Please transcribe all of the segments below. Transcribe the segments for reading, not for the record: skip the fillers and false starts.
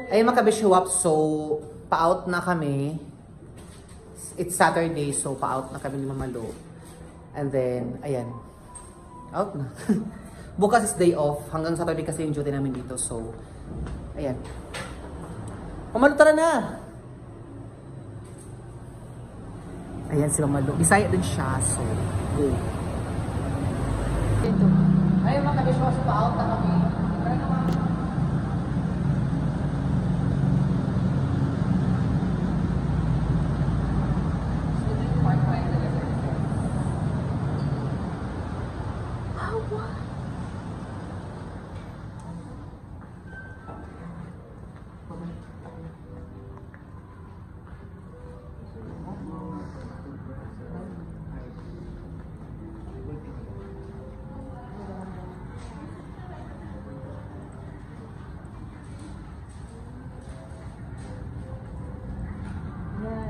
Ayun mga kabishuwap, so pa-out na kami. It's Saturday, so pa-out na kami ni Mama Lo. And then, ayan. Out na. Bukas is day off. Hanggang Saturday kasi yung duty namin dito, so ayan. Mama Lo, tara na! Ayan si Mama Lo. Bisaya din siya, so go. Ayun mga kabishuwap, so pa-out na kami. Tara na mga.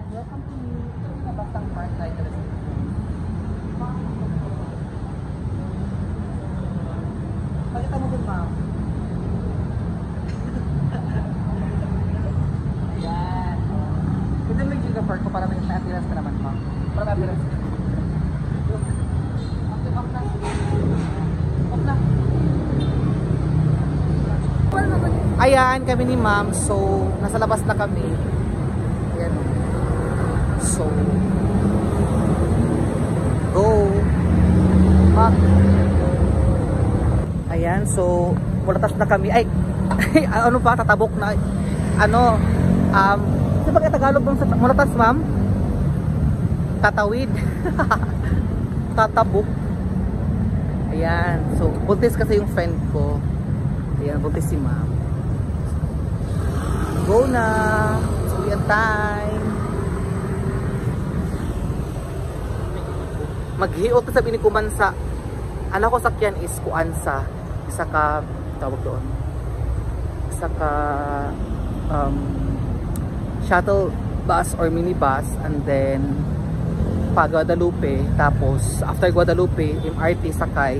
Welcome to me. Ito yung nabastang park tayo talaga. Pakita mo dun, ma'am. Ayan. Pwede mo yung Giga Park ko para may appearance ka naman, ma'am. Para may appearance ka. Off na. Off na. Ayan, kami ni ma'am. So, nasa labas na kami. Ayan. So, go. Ayan, so mulatas na kami. Ay, ano pa, tatabok na. Ano, di ba Tagalog bang mulatas, ma'am? Tatawid. Tatabok. Ayan, so buntis kasi yung friend ko. Ayan, buntis si ma'am. Go na. So, yan time. Maghiot na sabi ni Kuman sa anak ko sakyan is Kuansa, isa ka tawag doon, isa ka shuttle bus or minibus, and then pa Guadalupe, tapos after Guadalupe MRT sakay,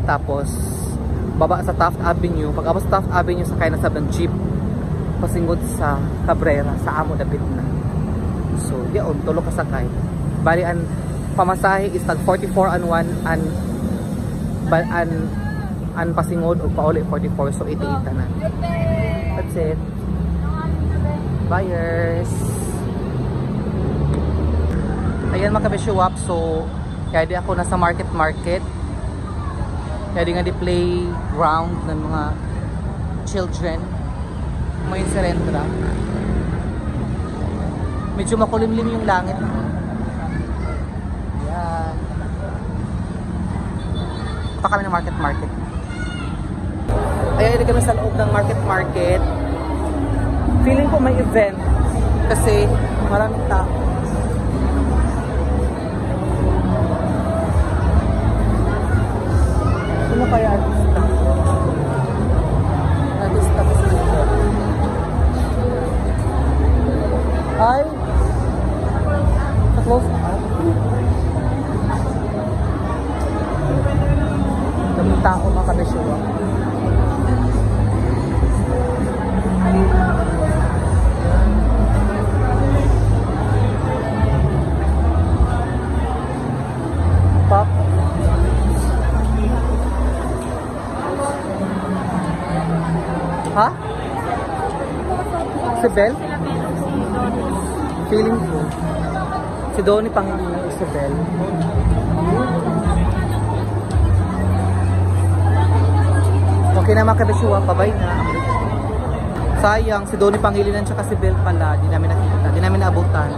tapos baba sa Taft Avenue, pagkabot sa Taft Avenue sakay na sa jeep pasingod sa Cabrera sa amo dapit na. So diyon tulo ka sakay, bali ang pamasahe is tag 44 and 1 and pasingod o pauli 44, so 88 na. That's it. Buyers. Ayan mga kabishuwap, so kaya di ako nasa market. Kaya di nga di playground ng mga children. May Serendra. Medyo makulimlim yung langit. Punta kami ng market. Ayan, hindi kami sa loob ng market. Feeling ko may event kasi maraming tao. Sino kaya artista? Artista ko sila ito. Ay! Sa-close up. Daming tao mga kabishuwa. Pop. Ha? Si Bel? Feeling ko. Si Donnie Pangilinan o si Bel. Okay na mga kabishuwa, pabay na. Sayang, si Donnie Pangilinan tsaka si Bel pala, di namin nakikita, di namin naabutan.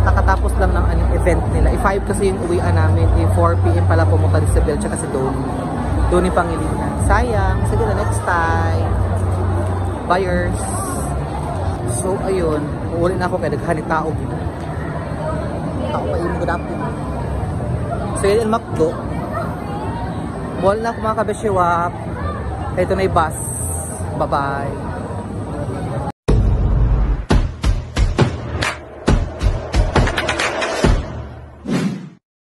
Kakatapos lang ng event nila. I-5 kasi yung uwian namin, i-4 PM pala pumunta si Bel tsaka si Donnie Pangilinan. Sayang, siguro next time. Buyers. So ayun, uulit na ako kaya naghanit tao. Tao pa yung gudapin. So yun yung McDo. Wala na ako mga kabishiwap. Ito na yung bus. Bye-bye.